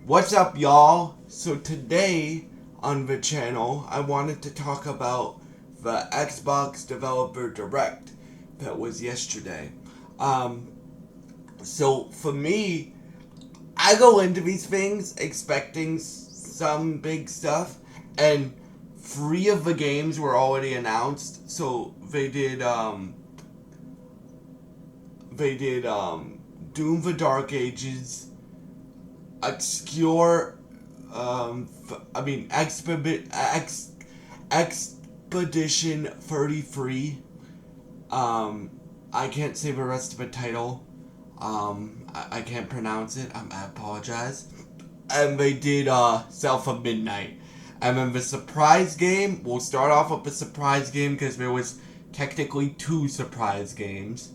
What's up, y'all? So today on the channel, I wanted to talk about the Xbox Developer Direct that was yesterday. So for me, I go into these things expecting some big stuff, and 3 of the games were already announced. So they did Doom: The Dark Ages, Obscure, Expedition 33. I can't say the rest of the title. I can't pronounce it. I apologize. And they did South of Midnight. And then the surprise game, we'll start off with the surprise game because there was technically 2 surprise games.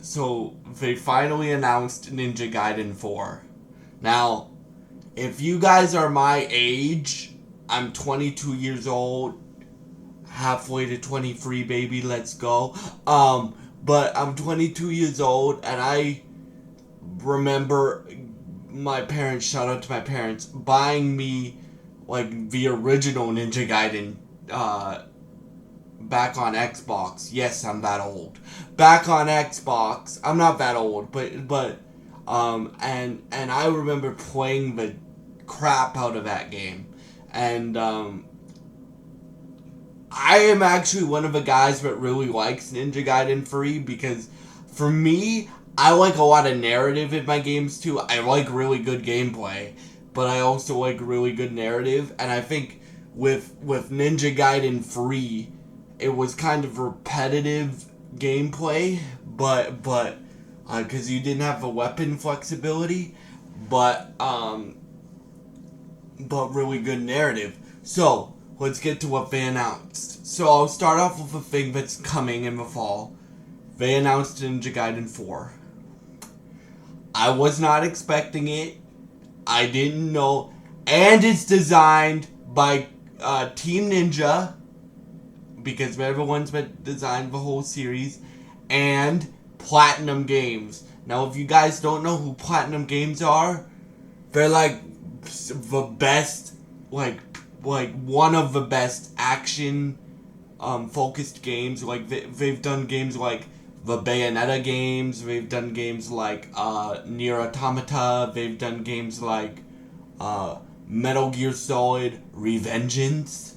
So they finally announced Ninja Gaiden 4. Now, if you guys are my age, I'm 22 years old, halfway to 23, baby, let's go. But I'm 22 years old, and I remember my parents, shout out to my parents, buying me, like, the original Ninja Gaiden, back on Xbox. Yes, I'm that old. Back on Xbox. I'm not that old, but and I remember playing the crap out of that game. And I am actually one of the guys that really likes Ninja Gaiden 3 because for me, I like a lot of narrative in my games too. I like really good gameplay, but I also like really good narrative, and I think with Ninja Gaiden 3, it was kind of repetitive gameplay, but because you didn't have the weapon flexibility, but really good narrative. So let's get to what they announced. So I'll start off with a thing that's coming in the fall. They announced Ninja Gaiden 4. I was not expecting it. I didn't know. And it's designed by Team Ninja, because everyone's been designed the whole series, and Platinum Games. Now, if you guys don't know who Platinum Games are, they're like the best, like one of the best action focused games. Like they've done games like the Bayonetta games. They've done games like Nier Automata. They've done games like Metal Gear Solid Revengeance.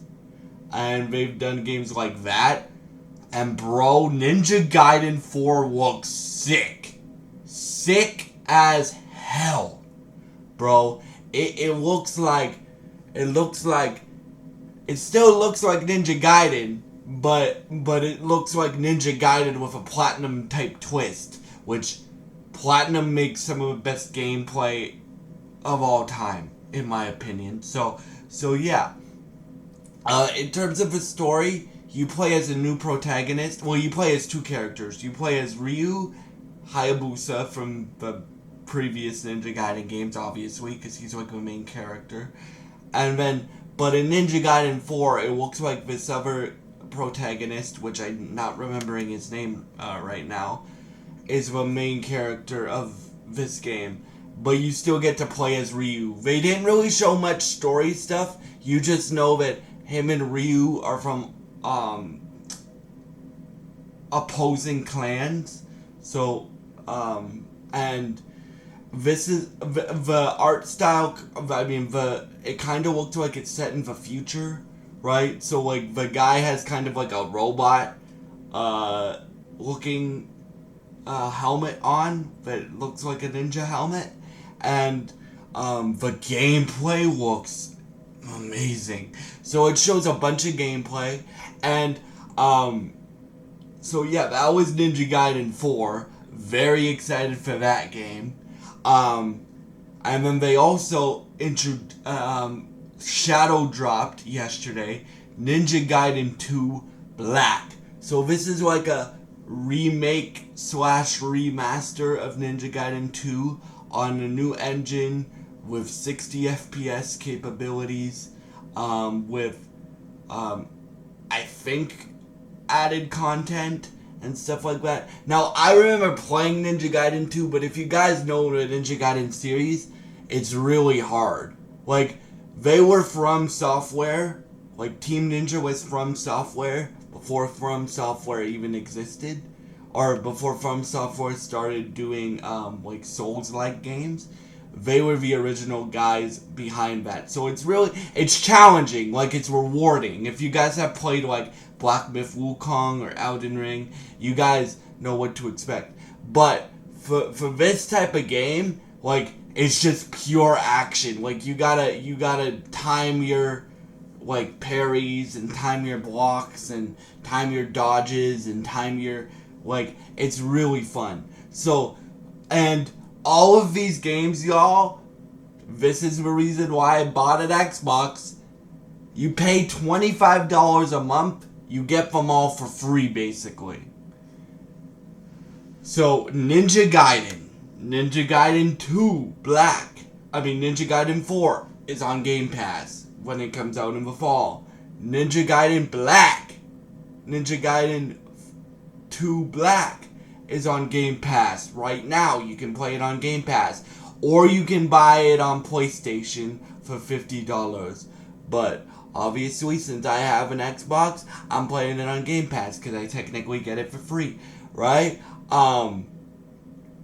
And they've done games like that. And bro, Ninja Gaiden 4 looks sick. Sick as hell. Bro, it looks like, it still looks like Ninja Gaiden, but it looks like Ninja Gaiden with a Platinum type twist, which Platinum makes some of the best gameplay of all time, in my opinion. So yeah. In terms of the story, you play as a new protagonist. Well, you play as 2 characters. You play as Ryu Hayabusa from the previous Ninja Gaiden games, obviously, because he's like the main character. And then, but in Ninja Gaiden 4, it looks like this other protagonist, which I'm not remembering his name right now, is the main character of this game. But you still get to play as Ryu. They didn't really show much story stuff. You just know that him and Ryu are from opposing clans. So, and this is the art style. I mean, it kind of looked like it's set in the future, right? So, like, the guy has kind of like a robot looking helmet on that looks like a ninja helmet, and the gameplay looks amazing. So it shows a bunch of gameplay, and so yeah, that was Ninja Gaiden 4. Very excited for that game. And then they also shadow dropped yesterday Ninja Gaiden 2 Black. So this is like a remake / remaster of Ninja Gaiden 2 on a new engine with 60 FPS capabilities, with I think added content and stuff like that. Now, I remember playing Ninja Gaiden 2, but if you guys know the Ninja Gaiden series, it's really hard. Like, they were From Software. Like, Team Ninja was From Software before From Software even existed. Or before From Software started doing, like, Souls-like games. They were the original guys behind that. So it's challenging. Like, it's rewarding. If you guys have played, like, Black Myth Wukong or Elden Ring, you guys know what to expect. But for this type of game, like, it's just pure action. Like, you gotta time your, like, parries and time your blocks and time your dodges and time your, like, it's really fun. So, and all of these games, y'all, this is the reason why I bought an Xbox. You pay $25 a month, you get them all for free, basically. So, Ninja Gaiden 2 Ninja Gaiden 4 is on Game Pass when it comes out in the fall. Ninja Gaiden Ninja Gaiden 2 Black is on Game Pass right now. You can play it on Game Pass. Or you can buy it on PlayStation for $50. But obviously, since I have an Xbox, I'm playing it on Game Pass because I technically get it for free, right?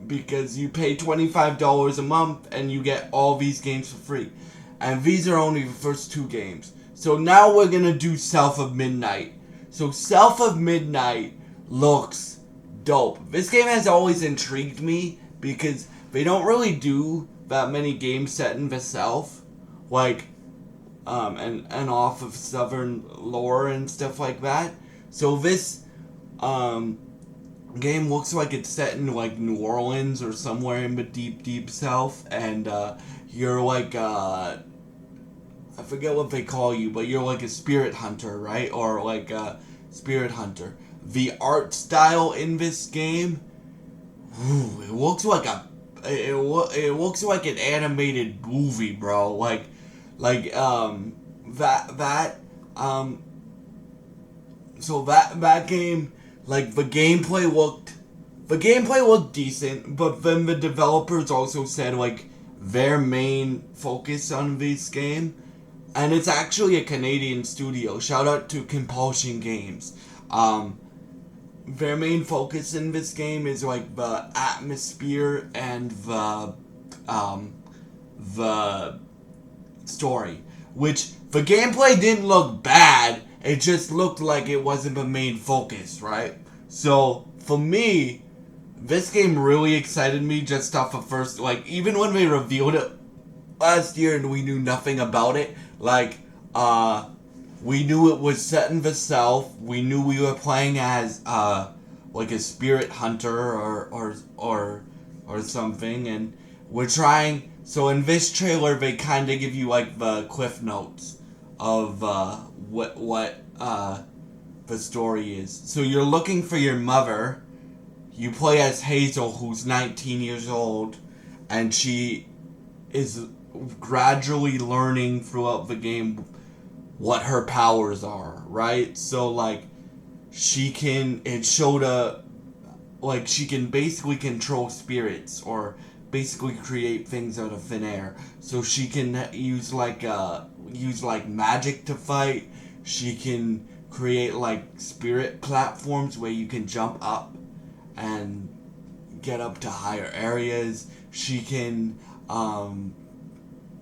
Because you pay $25 a month and you get all these games for free. And these are only the first 2 games. So now we're going to do South of Midnight. So South of Midnight looks dope. This game has always intrigued me because they don't really do that many games set in the South. Like, and off of Southern lore and stuff like that. So this, game looks like it's set in, like, New Orleans or somewhere in the deep, deep South, and, you're, like, I forget what they call you, but you're, like, a spirit hunter, right? Or, like, a spirit hunter. The art style in this game, it looks like it looks like an animated movie, bro. So that game, like, the gameplay looked decent, but then the developers also said, like, their main focus on this game, and it's actually a Canadian studio. Shout out to Compulsion Games. Their main focus in this game is, like, the atmosphere and the story. Which, the gameplay didn't look bad, it just looked like it wasn't the main focus, right? So, for me, this game really excited me just off of first, like, even when they revealed it last year and we knew nothing about it, like, we knew it was set in the South, we knew we were playing as, like, a spirit hunter or something, and we're trying, so in this trailer, they kind of give you, like, the cliff notes of, what the story is. So you're looking for your mother. You play as Hazel, who's 19 years old, and she is gradually learning throughout the game what her powers are, right? So, like, she can basically control spirits, or basically create things out of thin air. So she can use magic to fight. She can create, like, spirit platforms where you can jump up and get up to higher areas. She can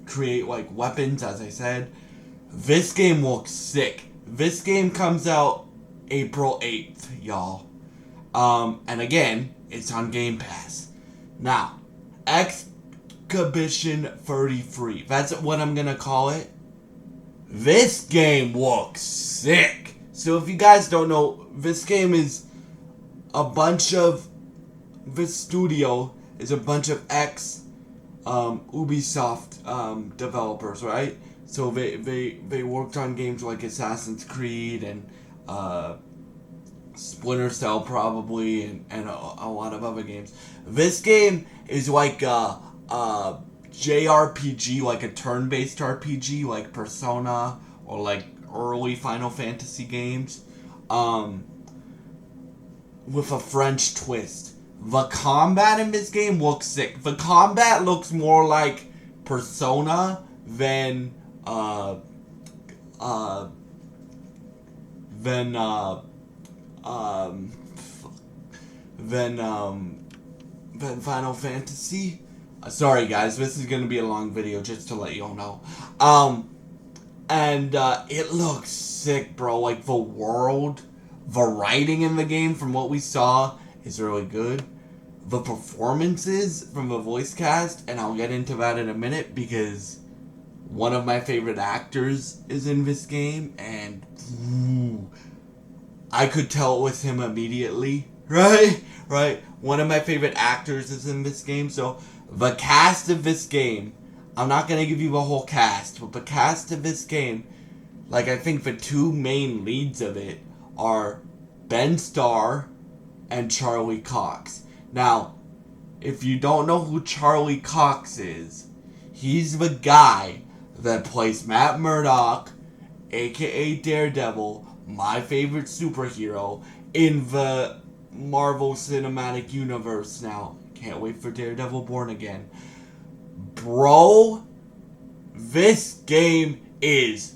create, like, weapons, as I said. This game looks sick. This game comes out April 8th, y'all. And again, it's on Game Pass. Now, Exhibition 33. That's what I'm gonna call it. This game looks sick. So if you guys don't know, this game is a bunch of... This studio is a bunch of Ubisoft developers, right? So they worked on games like Assassin's Creed and Splinter Cell probably, and a lot of other games. This game is like a JRPG, like a turn-based RPG, like Persona or like early Final Fantasy games, with a French twist. The combat in this game looks sick. The combat looks more like Persona than than um than Final Fantasy. Sorry guys, this is gonna be a long video just to let you all know. And it looks sick, bro. Like the world, the writing in the game from what we saw is really good. The performances from the voice cast, and I'll get into that in a minute because one of my favorite actors is in this game, and ooh, I could tell it was him immediately. Right? Right? One of my favorite actors is in this game, so the cast of this game, I'm not going to give you the whole cast, but the cast of this game, like I think the two main leads of it are Ben Starr and Charlie Cox. Now, if you don't know who Charlie Cox is, he's the guy that plays Matt Murdock, aka Daredevil, my favorite superhero, in the Marvel Cinematic Universe now. Can't wait for Daredevil Born Again. Bro, this game is,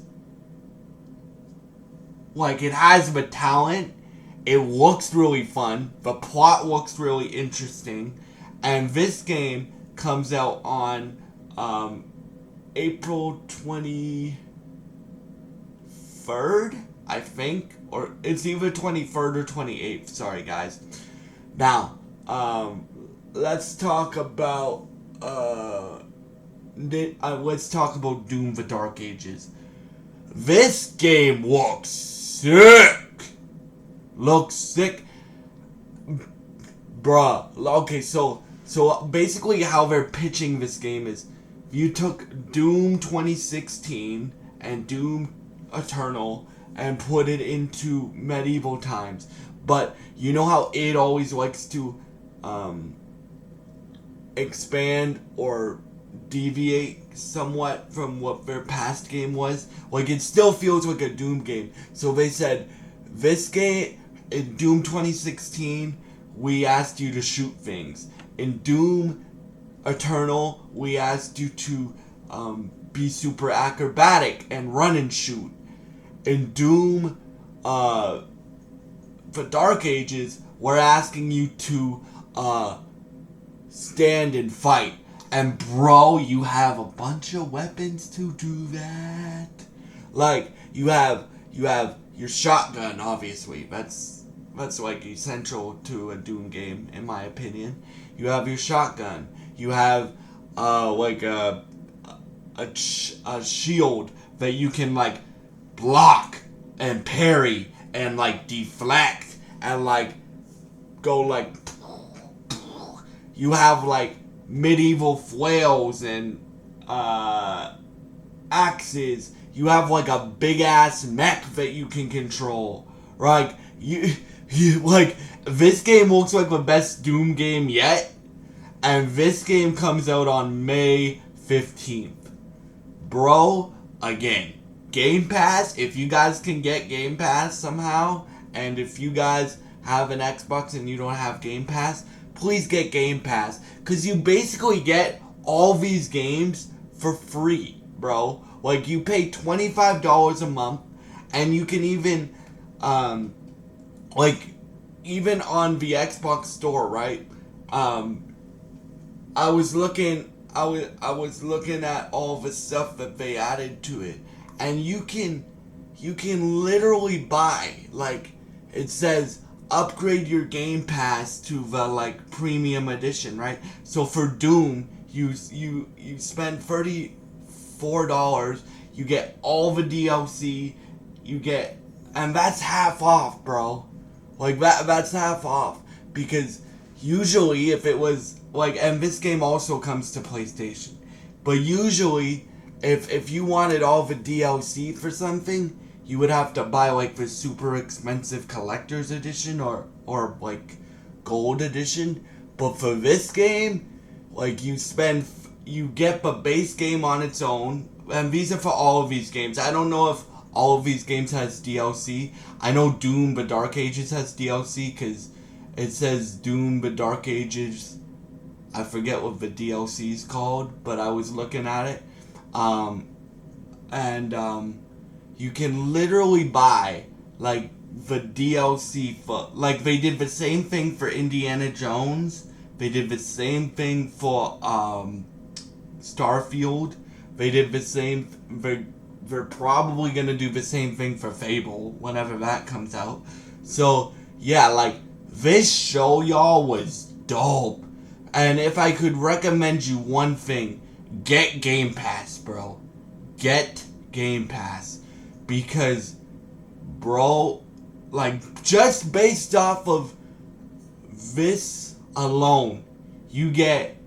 like, it has the talent, it looks really fun, the plot looks really interesting, and this game comes out on April 23rd, I think, or it's either 23rd or 28th, sorry guys. Now, let's talk about Doom: The Dark Ages. This game looks sick. Bruh. Okay, so basically how they're pitching this game is you took Doom 2016 and Doom Eternal and put it into medieval times. But you know how it always likes to expand or deviate somewhat from what their past game was? Like, it still feels like a Doom game. So they said, this game, in Doom 2016, we asked you to shoot things. In Doom Eternal, we asked you to be super acrobatic and run and shoot. In Doom The Dark Ages, we're asking you to stand and fight. And bro, you have a bunch of weapons to do that. Like, you have your shotgun, obviously. That's like essential to a Doom game, in my opinion. You have your shotgun. You have like a shield that you can like block and parry and like deflect and like go like. You have like medieval flails and axes. You have like a big ass mech that you can control. Like you like, this game looks like the best Doom game yet, and this game comes out on May 15th. Bro, again, Game Pass, if you guys can get Game Pass somehow, and if you guys have an Xbox and you don't have Game Pass, please get Game Pass, because you basically get all these games for free, bro. Like, you pay $25 a month, and you can even, like, even on the Xbox store, right? I was looking at all the stuff that they added to it, and you can literally buy, like, it says upgrade your Game Pass to the like premium edition, right? So for Doom, you spend $34, you get all the DLC, and that's half off, bro. Like that's half off, because usually if it was like, and this game also comes to PlayStation, but usually if you wanted all the DLC for something, you would have to buy like the super expensive collector's edition or like gold edition. But for this game, like you get the base game on its own, and these are for all of these games. I don't know if all of these games has DLC. I know Doom: The Dark Ages has DLC because it says Doom: The Dark Ages I forget what the DLC is called, but I was looking at it. You can literally buy, like, the DLC for, like, they did the same thing for Indiana Jones. They did the same thing for, Starfield. They did the same, they're probably gonna do the same thing for Fable, whenever that comes out. So, yeah, like, this show, y'all, was dope. And if I could recommend you one thing, get Game Pass, bro. Get Game Pass. Because, bro, like, just based off of this alone, you get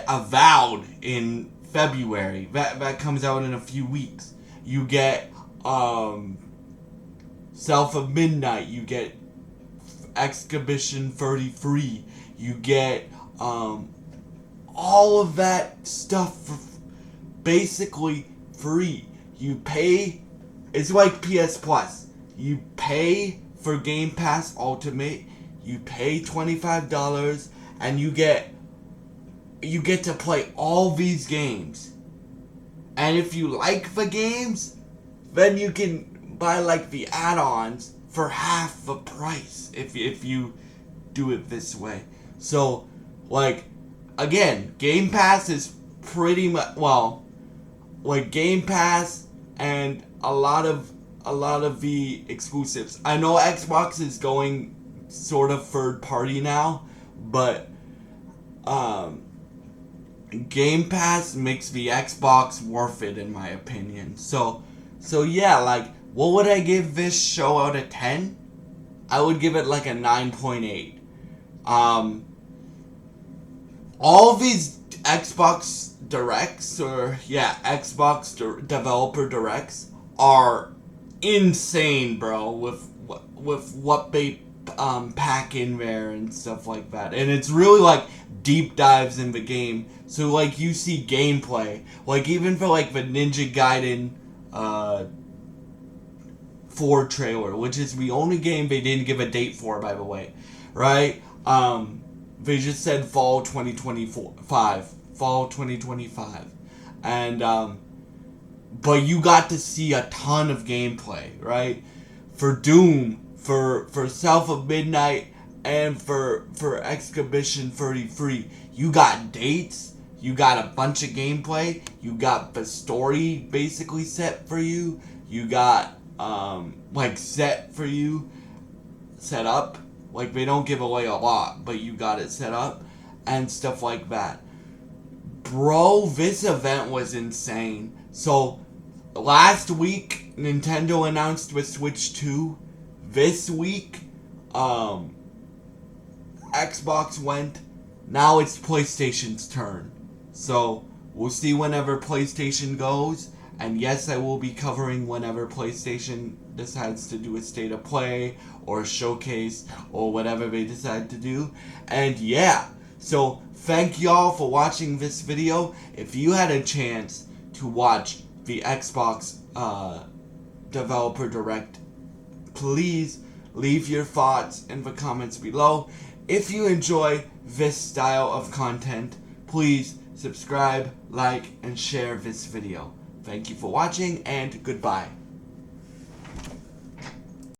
Avowed in February. That comes out in a few weeks. You get South of Midnight. You get Exhibition 33. You get all of that stuff for basically free. You pay, it's like PS Plus. You pay for Game Pass Ultimate. You pay $25 and you get to play all these games. And if you like the games, then you can buy like the add-ons for half the price if you do it this way. So, like, again, Game Pass is pretty much, well, like Game Pass and a lot of the exclusives. I know Xbox is going sort of third party now, but Game Pass makes the Xbox worth it in my opinion. So yeah, like, what would I give this show out of 10? I would give it like a 9.8. All these Xbox Directs, developer Directs are insane, bro, with what they pack in there and stuff like that. And it's really like deep dives in the game. So like you see gameplay, like even for like the Ninja Gaiden 4 trailer, which is the only game they didn't give a date for, by the way, right? They just said fall 2025, and but you got to see a ton of gameplay, right? For Doom, for South of Midnight, and for Exhibition 33, you got dates, you got a bunch of gameplay, you got the story basically set for you, you got set up. Like, they don't give away a lot, but you got it set up and stuff like that. Bro, this event was insane. So, last week, Nintendo announced the Switch 2. This week, Xbox went. Now it's PlayStation's turn. So, we'll see whenever PlayStation goes. And yes, I will be covering whenever PlayStation decides to do a state of play or a showcase or whatever they decide to do. And yeah, so thank y'all for watching this video. If you had a chance to watch the Xbox Developer Direct, please leave your thoughts in the comments below. If you enjoy this style of content, please subscribe, like, and share this video. Thank you for watching, and goodbye.